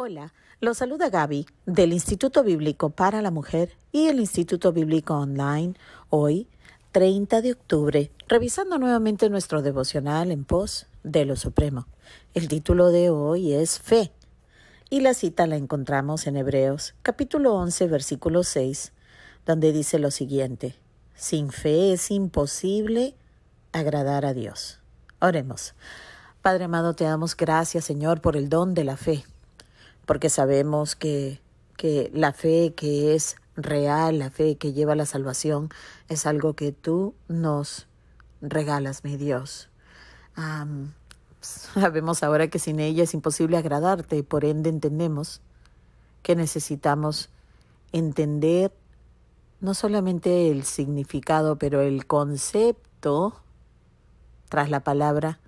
Hola, los saluda Gaby del Instituto Bíblico para la Mujer y el Instituto Bíblico Online, hoy, 30 de octubre, revisando nuevamente nuestro devocional en pos de lo supremo. El título de hoy es Fe, y la cita la encontramos en Hebreos, capítulo 11, versículo 6, donde dice lo siguiente: sin fe es imposible agradar a Dios. Oremos. Padre amado, te damos gracias, Señor, por el don de la fe, porque sabemos que la fe que es real, la fe que lleva a la salvación, es algo que tú nos regalas, mi Dios. Sabemos ahora que sin ella es imposible agradarte y por ende entendemos que necesitamos entender no solamente el significado, pero el concepto tras la palabra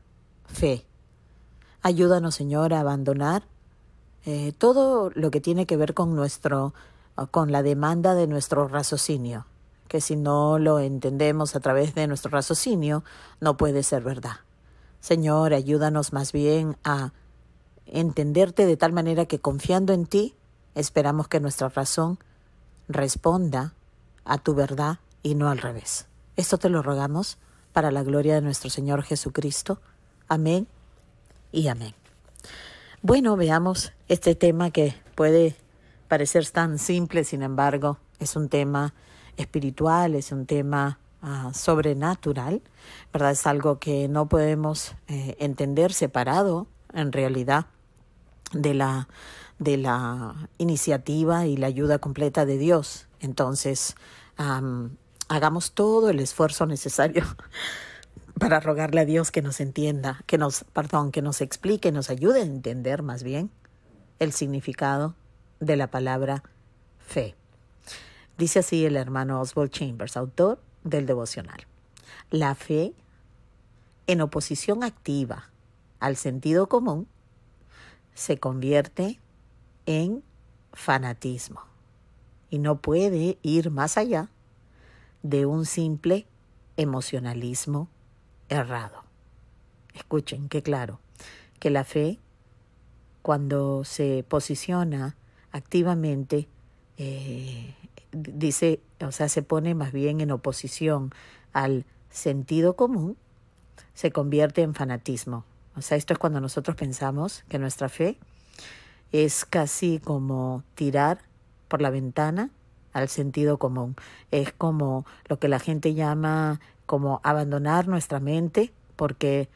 fe. Ayúdanos, Señor, a abandonar todo lo que tiene que ver con la demanda de nuestro raciocinio, que si no lo entendemos a través de nuestro raciocinio, no puede ser verdad. Señor, ayúdanos más bien a entenderte de tal manera que confiando en ti, esperamos que nuestra razón responda a tu verdad y no al revés. Esto te lo rogamos para la gloria de nuestro Señor Jesucristo. Amén y amén. Bueno, veamos este tema que puede parecer tan simple, sin embargo, es un tema espiritual, es un tema sobrenatural, ¿verdad? Es algo que no podemos entender separado, en realidad, de la iniciativa y la ayuda completa de Dios. Entonces, hagamos todo el esfuerzo necesario para rogarle a Dios que nos entienda, que nos explique, nos ayude a entender más bien el significado de la palabra fe. Dice así el hermano Oswald Chambers, autor del devocional: la fe, en oposición activa al sentido común, se convierte en fanatismo y no puede ir más allá de un simple emocionalismo errado. Escuchen, qué claro, que la fe, cuando se posiciona activamente, se pone más bien en oposición al sentido común, se convierte en fanatismo. O sea, esto es cuando nosotros pensamos que nuestra fe es casi como tirar por la ventana al sentido común. Es como lo que la gente llama como abandonar nuestra mente, porque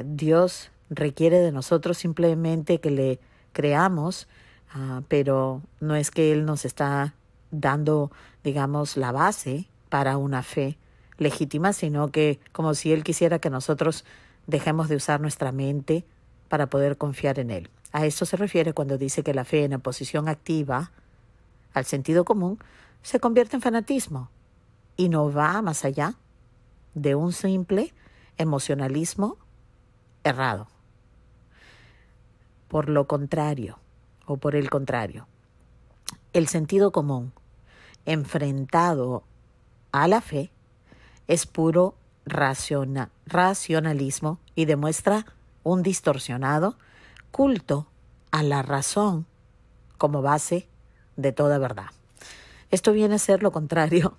Dios requiere de nosotros simplemente que le creamos, pero no es que Él nos está dando, digamos, la base para una fe legítima, sino que como si Él quisiera que nosotros dejemos de usar nuestra mente para poder confiar en Él. A esto se refiere cuando dice que la fe en oposición activa al sentido común se convierte en fanatismo y no va más allá de un simple emocionalismo errado. Por el contrario, el sentido común enfrentado a la fe es puro racionalismo y demuestra un distorsionado culto a la razón como base de toda verdad. Esto viene a ser lo contrario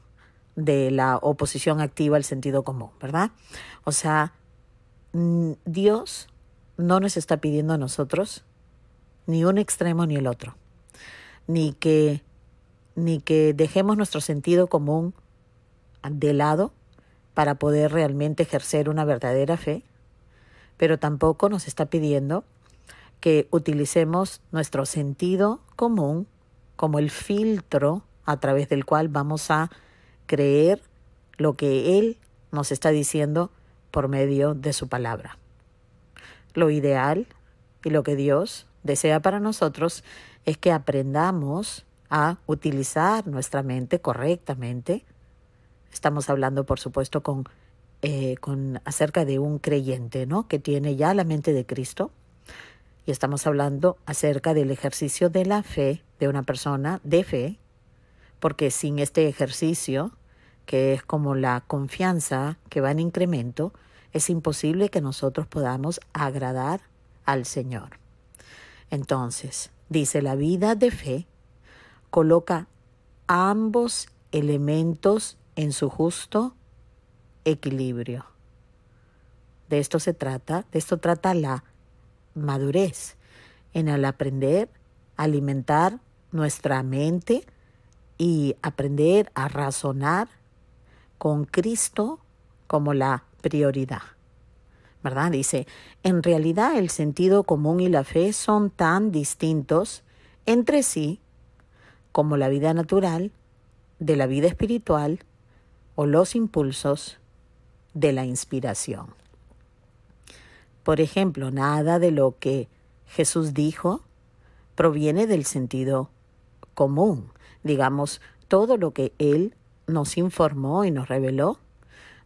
de la oposición activa al sentido común, ¿verdad? O sea, Dios no nos está pidiendo a nosotros ni un extremo ni el otro, ni que dejemos nuestro sentido común de lado para poder realmente ejercer una verdadera fe, pero tampoco nos está pidiendo que utilicemos nuestro sentido común como el filtro a través del cual vamos a creer lo que Él nos está diciendo por medio de su palabra. Lo ideal y lo que Dios desea para nosotros es que aprendamos a utilizar nuestra mente correctamente. Estamos hablando, por supuesto, acerca de un creyente, ¿no?, que tiene ya la mente de Cristo. Y estamos hablando acerca del ejercicio de la fe de una persona de fe, porque sin este ejercicio, que es como la confianza que va en incremento, es imposible que nosotros podamos agradar al Señor. Entonces, dice, la vida de fe coloca ambos elementos en su justo equilibrio. De esto trata la madurez, en el aprender a alimentar nuestra mente y aprender a razonar con Cristo como la prioridad, ¿verdad? Dice, en realidad el sentido común y la fe son tan distintos entre sí como la vida natural de la vida espiritual o los impulsos de la inspiración. Por ejemplo, nada de lo que Jesús dijo proviene del sentido común. Digamos, todo lo que Él nos informó y nos reveló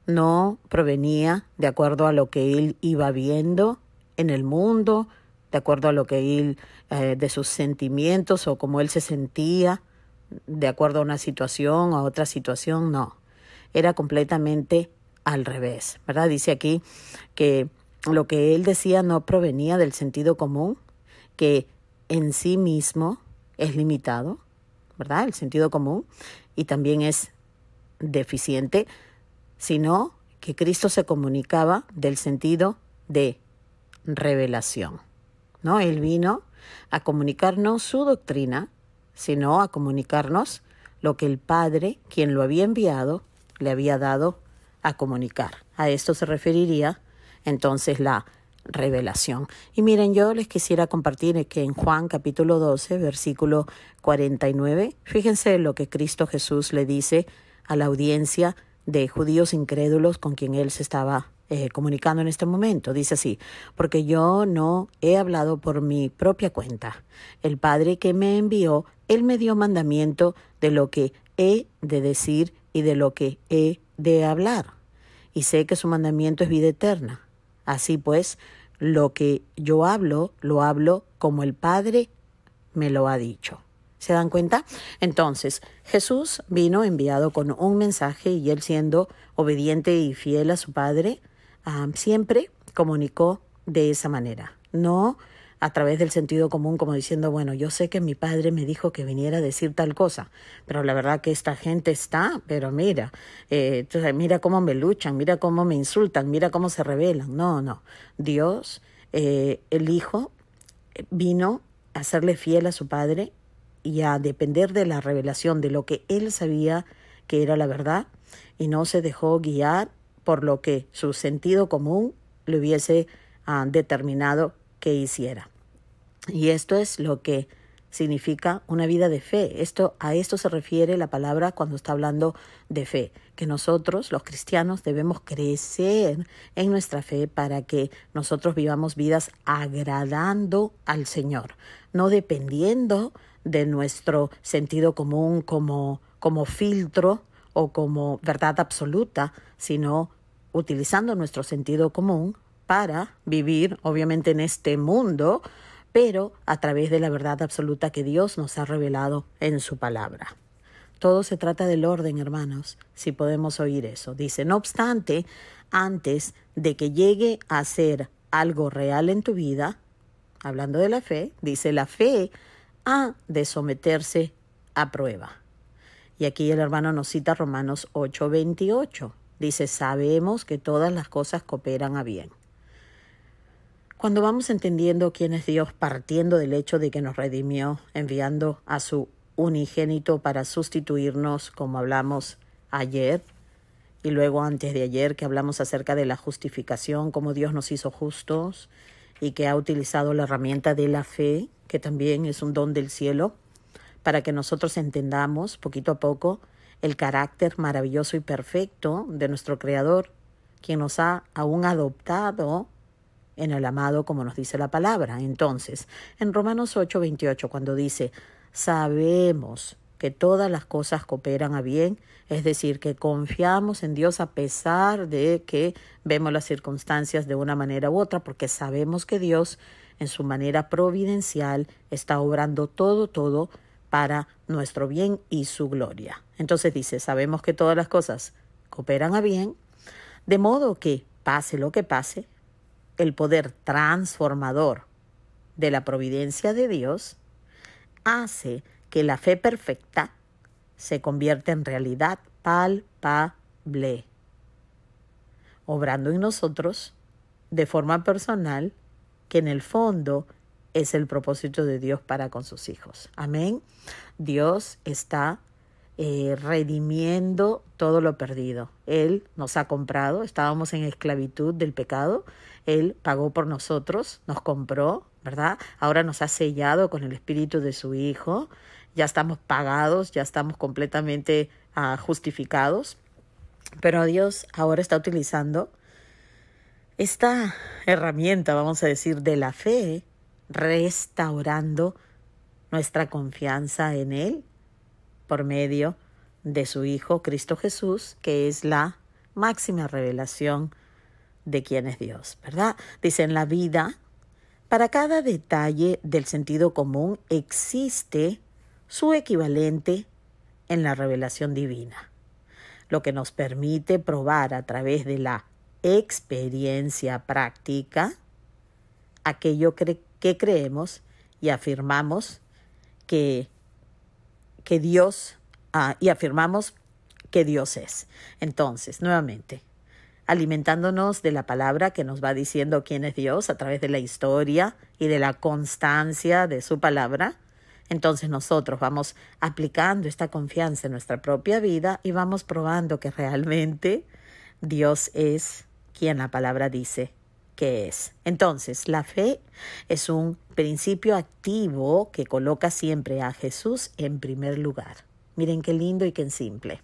no provenía de acuerdo a lo que Él iba viendo en el mundo, de acuerdo a lo que Él, de sus sentimientos o cómo Él se sentía, de acuerdo a una situación o a otra situación, no. Era completamente al revés, ¿verdad? Dice aquí que lo que Él decía no provenía del sentido común, que en sí mismo es limitado, ¿verdad? El sentido común, y también es deficiente, sino que Cristo se comunicaba del sentido de revelación, ¿no? Él vino a comunicarnos su doctrina, sino a comunicarnos lo que el Padre, quien lo había enviado, le había dado a comunicar. A esto se referiría entonces la revelación. Y miren, yo les quisiera compartir que en Juan capítulo 12, versículo 49, fíjense lo que Cristo Jesús le dice a la audiencia de judíos incrédulos con quien Él se estaba comunicando en este momento. Dice así, porque yo no he hablado por mi propia cuenta. El Padre que me envió, Él me dio mandamiento de lo que he de decir y de lo que he de hablar. Y sé que su mandamiento es vida eterna. Así pues, lo que yo hablo, lo hablo como el Padre me lo ha dicho. ¿Se dan cuenta? Entonces, Jesús vino enviado con un mensaje y Él, siendo obediente y fiel a su Padre, siempre comunicó de esa manera. No a través del sentido común, como diciendo, bueno, yo sé que mi Padre me dijo que viniera a decir tal cosa, pero la verdad que esta gente está, pero mira, mira cómo me luchan, mira cómo me insultan, mira cómo se rebelan. No. Dios, el Hijo, vino a serle fiel a su Padre y a depender de la revelación de lo que Él sabía que era la verdad, y no se dejó guiar por lo que su sentido común le hubiese determinado que hiciera. Y esto es lo que significa una vida de fe. A esto se refiere la palabra cuando está hablando de fe, que nosotros, los cristianos, debemos crecer en nuestra fe para que nosotros vivamos vidas agradando al Señor, no dependiendo de nuestro sentido común como filtro o como verdad absoluta, sino utilizando nuestro sentido común para vivir, obviamente, en este mundo, pero a través de la verdad absoluta que Dios nos ha revelado en su palabra. Todo se trata del orden, hermanos, si podemos oír eso. Dice, no obstante, antes de que llegue a ser algo real en tu vida, hablando de la fe, dice, la fe ha de someterse a prueba. Y aquí el hermano nos cita Romanos 8:28. Dice, sabemos que todas las cosas cooperan a bien. Cuando vamos entendiendo quién es Dios, partiendo del hecho de que nos redimió, enviando a su unigénito para sustituirnos, como hablamos ayer, y luego antes de ayer que hablamos acerca de la justificación, cómo Dios nos hizo justos y que ha utilizado la herramienta de la fe, que también es un don del cielo, para que nosotros entendamos poquito a poco el carácter maravilloso y perfecto de nuestro Creador, quien nos ha aún adoptado en el amado, como nos dice la palabra. Entonces, en Romanos 8:28, cuando dice, sabemos que todas las cosas cooperan a bien, es decir, que confiamos en Dios a pesar de que vemos las circunstancias de una manera u otra, porque sabemos que Dios, en su manera providencial, está obrando todo para nuestro bien y su gloria. Entonces dice, sabemos que todas las cosas cooperan a bien, de modo que, pase lo que pase, el poder transformador de la providencia de Dios, hace que la fe perfecta se convierta en realidad palpable, obrando en nosotros de forma personal, que en el fondo es el propósito de Dios para con sus hijos. Amén. Dios está redimiendo todo lo perdido. Él nos ha comprado, estábamos en esclavitud del pecado, Él pagó por nosotros, nos compró, ¿verdad? Ahora nos ha sellado con el espíritu de su Hijo, ya estamos pagados, ya estamos completamente justificados, pero Dios ahora está utilizando esta herramienta, vamos a decir, de la fe, restaurando nuestra confianza en Él por medio de su Hijo Cristo Jesús, que es la máxima revelación de quién es Dios, ¿verdad? Dice, en la vida, para cada detalle del sentido común existe su equivalente en la revelación divina, lo que nos permite probar a través de la experiencia práctica aquello que creemos y afirmamos que Dios es. Entonces, nuevamente, alimentándonos de la palabra que nos va diciendo quién es Dios a través de la historia y de la constancia de su palabra, entonces nosotros vamos aplicando esta confianza en nuestra propia vida y vamos probando que realmente Dios es quien la palabra dice que es. Entonces, la fe es un principio activo que coloca siempre a Jesús en primer lugar. Miren qué lindo y qué simple.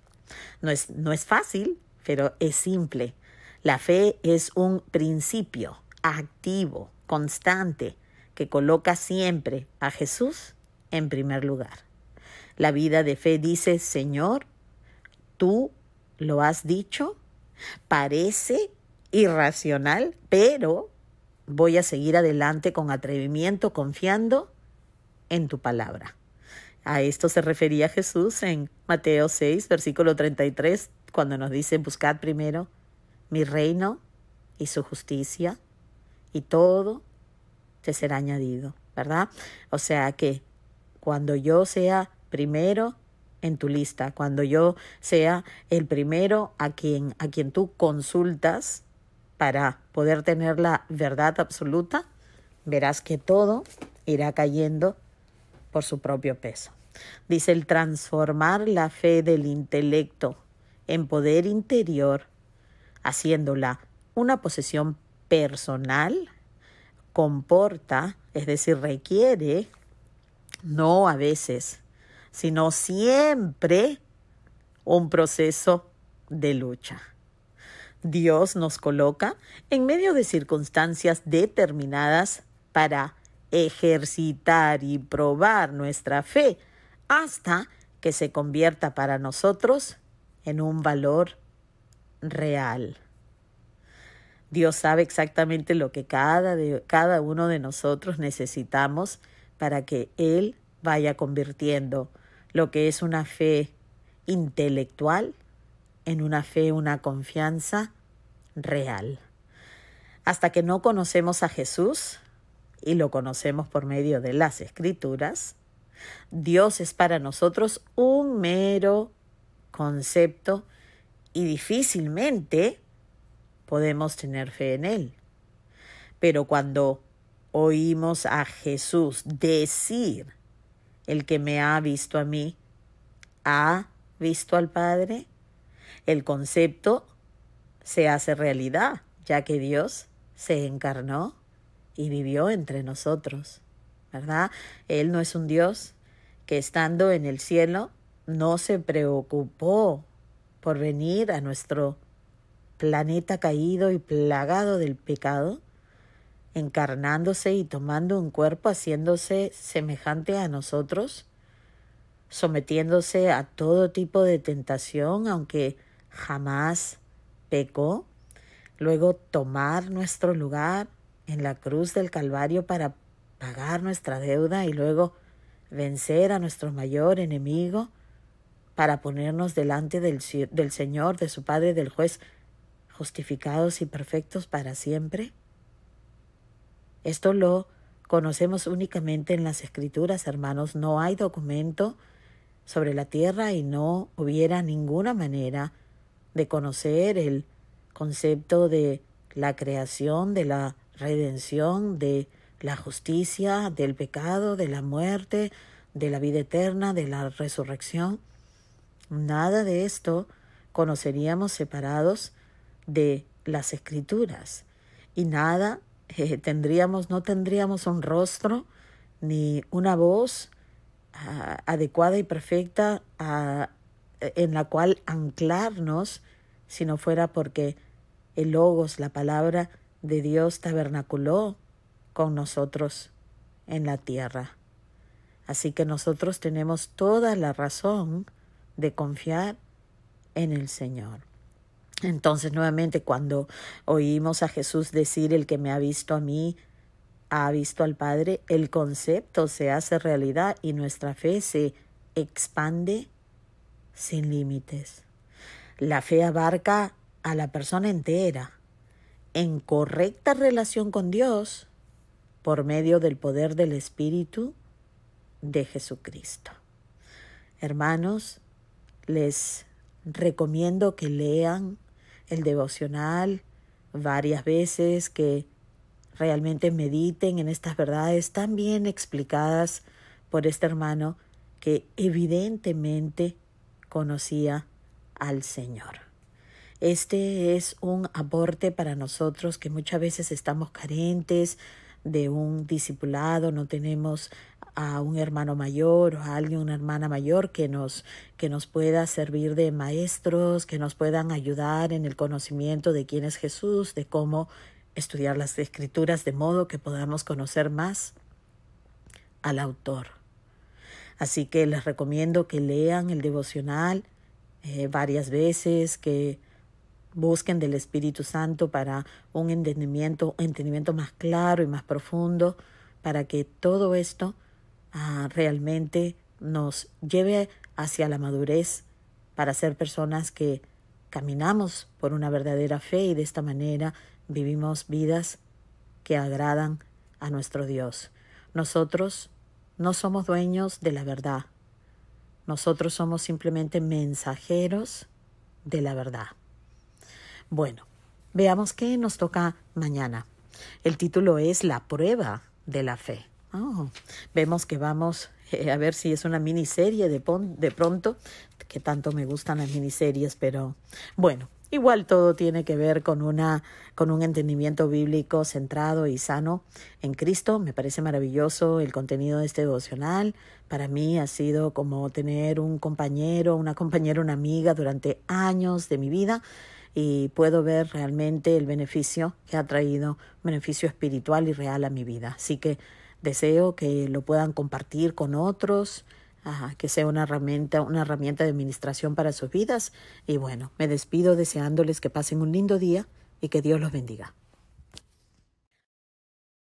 No es fácil, pero es simple. La fe es un principio activo, constante, que coloca siempre a Jesús en primer lugar. La vida de fe dice, Señor, tú lo has dicho, parece irracional, pero voy a seguir adelante con atrevimiento, confiando en tu palabra. A esto se refería Jesús en Mateo 6, versículo 33, cuando nos dice, buscad primero mi reino y su justicia, y todo te será añadido, ¿verdad? O sea que cuando yo sea primero en tu lista, cuando yo sea el primero a quien tú consultas para poder tener la verdad absoluta, verás que todo irá cayendo por su propio peso. Dice, el transformar la fe del intelecto en poder interior, haciéndola una posesión personal, comporta, es decir, requiere, no a veces, sino siempre, un proceso de lucha. Dios nos coloca en medio de circunstancias determinadas para ejercitar y probar nuestra fe hasta que se convierta para nosotros en un valor real. Dios sabe exactamente lo que cada uno de nosotros necesitamos para que Él vaya convirtiendo lo que es una fe intelectual en una fe, una confianza real. Hasta que no conocemos a Jesús, y lo conocemos por medio de las Escrituras, Dios es para nosotros un mero concepto y difícilmente podemos tener fe en Él. Pero cuando oímos a Jesús decir, el que me ha visto a mí, ha visto al Padre, el concepto se hace realidad, ya que Dios se encarnó y vivió entre nosotros, ¿verdad? Él no es un Dios que estando en el cielo no se preocupó por venir a nuestro planeta caído y plagado del pecado, encarnándose y tomando un cuerpo, haciéndose semejante a nosotros, sometiéndose a todo tipo de tentación, aunque jamás pecó, luego tomar nuestro lugar en la cruz del Calvario para pagar nuestra deuda y luego vencer a nuestro mayor enemigo para ponernos delante del Señor, de su Padre, del Juez, justificados y perfectos para siempre. Esto lo conocemos únicamente en las Escrituras, hermanos. No hay documento sobre la tierra y no hubiera ninguna manera de conocer el concepto de la creación, de la redención, de la justicia, del pecado, de la muerte, de la vida eterna, de la resurrección. Nada de esto conoceríamos separados de las Escrituras, y nada no tendríamos un rostro ni una voz adecuada y perfecta en la cual anclarnos, si no fuera porque el Logos, la palabra de Dios, tabernaculó con nosotros en la tierra. Así que nosotros tenemos toda la razón de confiar en el Señor. Entonces, nuevamente, cuando oímos a Jesús decir: el que me ha visto a mí, ha visto al Padre, el concepto se hace realidad y nuestra fe se expande sin límites. La fe abarca a la persona entera, en correcta relación con Dios, por medio del poder del Espíritu de Jesucristo. Hermanos, les recomiendo que lean el devocional varias veces, que realmente mediten en estas verdades tan bien explicadas por este hermano que evidentemente conocía al Señor. Este es un aporte para nosotros que muchas veces estamos carentes de un discipulado, no tenemos a un hermano mayor o a alguien, una hermana mayor que nos pueda servir de maestros, que nos puedan ayudar en el conocimiento de quién es Jesús, de cómo estudiar las Escrituras de modo que podamos conocer más al autor. Así que les recomiendo que lean el devocional varias veces, que busquen del Espíritu Santo para un entendimiento más claro y más profundo, para que todo esto realmente nos lleve hacia la madurez, para ser personas que caminamos por una verdadera fe y de esta manera vivimos vidas que agradan a nuestro Dios. Nosotros no somos dueños de la verdad. Nosotros somos simplemente mensajeros de la verdad. Bueno, veamos qué nos toca mañana. El título es La prueba de la fe. Vemos que vamos a ver si es una miniserie de pronto, que tanto me gustan las miniseries, pero bueno, igual todo tiene que ver con un entendimiento bíblico centrado y sano en Cristo. Me parece maravilloso el contenido de este devocional. Para mí ha sido como tener un compañero, una amiga durante años de mi vida, y puedo ver realmente el beneficio que ha traído, un beneficio espiritual y real a mi vida. Así que deseo que lo puedan compartir con otros, que sea una herramienta de administración para sus vidas. Y bueno, me despido deseándoles que pasen un lindo día y que Dios los bendiga.